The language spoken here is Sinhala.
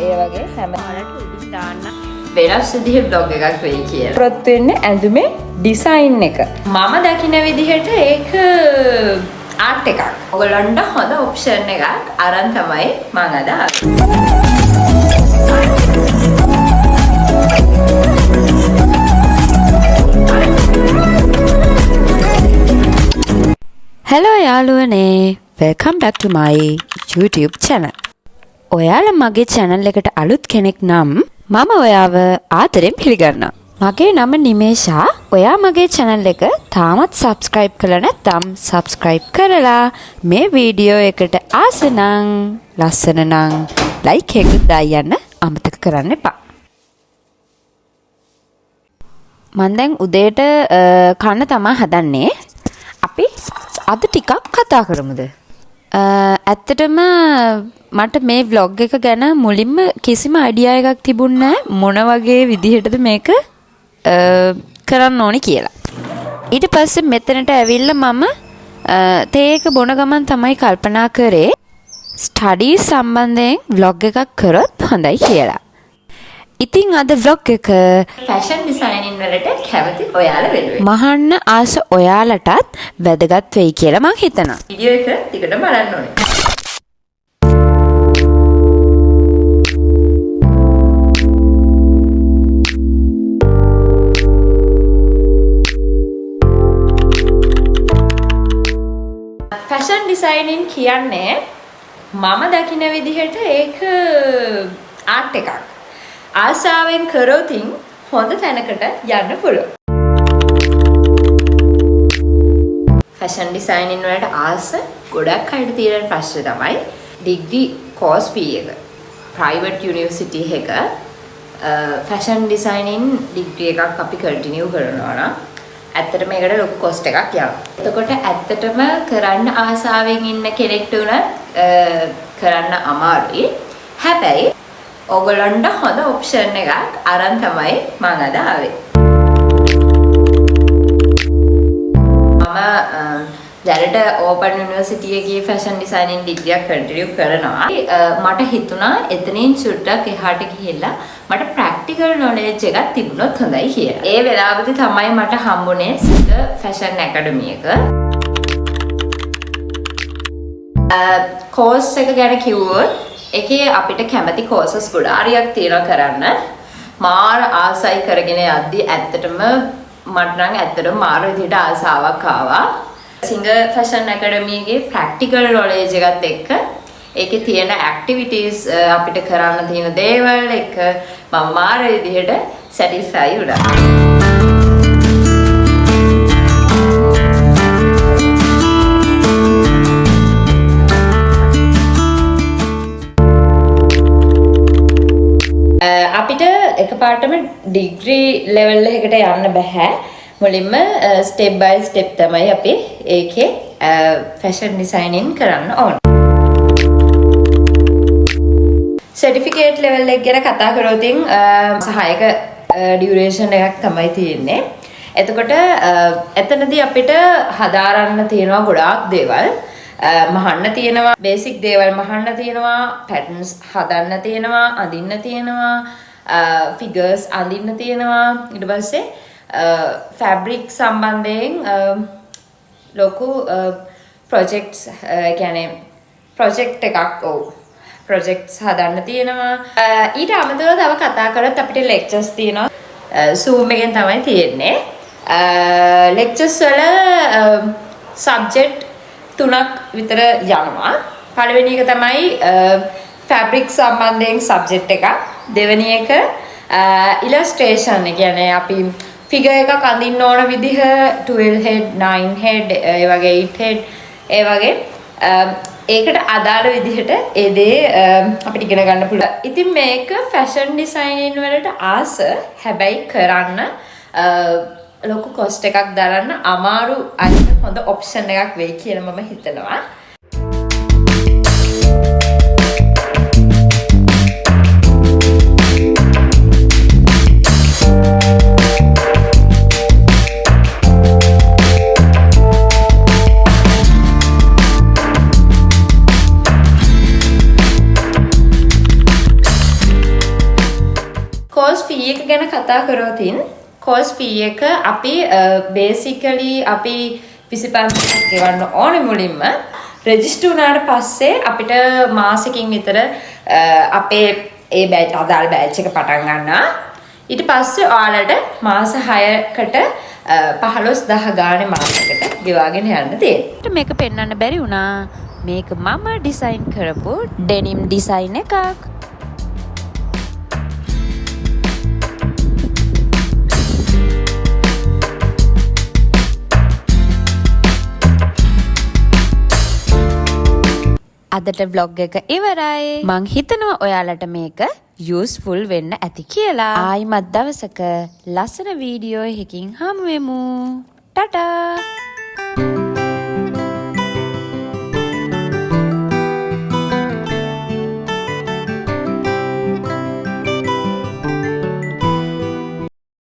ඒ වගේ හැම ඔයාලට උඩින් දාන්න වෙනස් විදිහේ බ්ලොග් එකක් වෙයි කියලා. ප්‍රොත් වෙන්නේ ඇඳුමේ ඩිසයින් එක. මම දකින විදිහට ඒක ආර්ට් එකක්. ඔයගලන්ට හොඳ ඔප්ෂන් එකක් අරන් තමයි මම අද Hello යාළුවනේ, welcome back to my YouTube channel. ඔයාලා මගේ channel එකට අලුත් කෙනෙක් නම් මම ඔයාව ආදරෙන් පිළිගන්නවා. මගේ නම නිමේෂා. ඔයා මගේ channel එක තාමත් subscribe කරලා නැත්නම් subscribe කරලා මේ වීඩියෝ එකට ආස නම් ලස්සන නම් like එකක් දාන්න අමතක කරන්න එපා. මම දැන් උදේට කන්න තමයි හදන්නේ. අපි අද ටිකක් කතා කරමුද? ඇත්තටම මට මේ vlog එක ගැන මුලින්ම කිසිම අයිඩියා එකක් තිබුණේ නැහැ මොන වගේ විදිහටද මේක කරන්න ඕනි කියලා. ඊට පස්සේ මෙතනට ඇවිල්ලා මම තේ එක බොන ගමන් තමයි කල්පනා කරේ ස්ටඩීස් සම්බන්ධයෙන් vlog එකක් කරොත් හොඳයි කියලා. ඉතින් අද vlog එක ෆැෂන් ඩිසයිනින් වලට කැමති ඔයාලා වෙනුවෙන් මහන්න ආස ඔයාලටත් වැදගත් වෙයි කියලා මම හිතනවා. වීඩියෝ එක ටිකට බලන්න ඕනේ. ෆැෂන් ඩිසයිනින් කියන්නේ මම දකින විදිහට ඒක ආර්ට් එකක්. ආසාවෙන් කරොතින් හොඳ තැනකට යන්න පුළුවන්. ෆැෂන් ඩිසයිනින් වලට ආස ගොඩක් අයට තියෙන ප්‍රශ්නේ තමයි ඩිග්‍රී කෝස් ෆී එක. ප්‍රයිවට් යුනිවර්සිටි එක ෆැෂන් ඩිසයිනින් ඩිග්‍රී එකක් අපි කන්ටිනියු කරනවා නම් ඇත්තටම මේකට ලොකු කොස්ට් එකක් යනවා. එතකොට ඇත්තටම කරන්න ආසාවෙන් ඉන්න කෙනෙක්ට උනත් කරන්න අමාරුයි. හැබැයි ඔයගලන්ට හොඳ ඔප්ෂන් එකක් අරන් තමයි මම අද ආවේ. මම දැනට ඕපන් යුනිවර්සිටි එකේ ෆැෂන් ඩිසයිනින් ඩිග්‍රී එක කන්ටිනියු කරනවා. මට හිතුණා එතනින් චුට්ටක් එහාට ගිහිල්ලා මට ප්‍රැක්ටිකල් නොලෙජ් එකක් තිබුණොත් හොඳයි කියලා. ඒ වෙලාවදී තමයි මට හම්බුනේ සිත ෆැෂන් ඇකඩමි එක. කෝස් එක ගැන කිව්වොත් ඒකේ අපිට කැමති කෝසස් ගොඩාරියක් තියෙනවා කරන්න. මාර ආසයි කරගෙන යද්දි ඇත්තටම මට නම් ඇත්තටම මාර විදිහට ආසාවක් ආවා. සිංගර් ෆැෂන් ඇකඩමි එකේ ප්‍රැක්ටිකල් නොලෙජ් එකත් එක්ක ඒකේ තියෙන ඇක්ටිවිටීස් අපිට කරන්න තියෙන දේවල් එක මම මාර විදිහට සැටිස්ෆයි වුණා. අපිට එකපාරටම ඩිග්‍රී ලෙවල් එකකට යන්න බෑ. මුලින්ම ස්ටෙප් බයි ස්ටෙප් තමයි අපි ඒකේ ෆැෂන් ඩිසයිනින් කරන්න ඕන. සර්ටිෆිකේට් ලෙවල් එක ගැන කතා කරොතින් සහායක ඩියුරේෂන් එකක් තමයි තියෙන්නේ. එතකොට එතනදී අපිට හදාරන්න තියෙනවා ගොඩාක් දේවල්. මහන්න තියෙනවා, බේසික් දේවල් මහන්න තියෙනවා, පැටර්න්ස් හදන්න තියෙනවා, අඳින්න තියෙනවා, ෆිගර්ස් අඳින්න තියෙනවා. ඊට පස්සේ ෆැබ්‍රික් සම්බන්ධයෙන් ලොකු ප්‍රොජෙක්ට්ස් කියන්නේ ප්‍රොජෙක්ට් එකක් ප්‍රොජෙක්ට්ස් හදන්න තියෙනවා. ඊට අමතරව තව කතා කරත් අපිට ලෙක්චර්ස් තියෙනවා. Zoom එකෙන් තමයි තියෙන්නේ. ලෙක්චර්ස් වල සබ්ජෙක්ට් 3ක් විතර යනවා. පළවෙනි එක තමයි ෆැබ්‍රික් සම්බන්ධයෙන් සබ්ජෙක්ට් එකක්. දෙවෙනි එක ඉලස්ට්‍රේෂන්. ඒ කියන්නේ අපි ෆිගර් එකක් අඳින්න ඕන විදිහ 12 head 9 head ඒ වගේ 8 head ඒ වගේ ඒකට අදාළ විදිහට ඒ දේ අපිට ඉගෙන ගන්න පුළුවන්. ඉතින් මේක ෆැෂන් ඩිසයිනින් වලට ආස හැබැයි කරන්න ලොකු කොස්ට් එකක් දරන්න අමාරු අයිට හොඳ ඔප්ෂන් එකක් වෙයි කියලා මම හිතනවා. ගැන කතා කරොතින් කෝස් ෆී එක අපි බේසිකලි අපි 25ක් ගෙවන්න ඕනේ මුලින්ම. රෙජිස්ටර් වුණාට පස්සේ අපිට මාසෙකින් විතර අපේ ඒ බෑච් අදාළ බෑච් එක පටන් ගන්නවා. ඊට පස්සේ ඔයාලට මාස 6කට 15000 ගානේ මාසෙකට ගෙවාගෙන යන්න තියෙනවා. මේක පෙන්වන්න බැරි වුණා. මේක මම ඩිසයින් කරපු ඩෙනිම් ඩිසයින් එකක්. අදට vlog එක ඉවරයි. මං හිතනවා ඔයාලට මේක යූස්ෆුල් වෙන්න ඇති කියලා. ආයිමත් දවසක ලස්සන වීඩියෝ එකකින් හමු වෙමු. ටටා.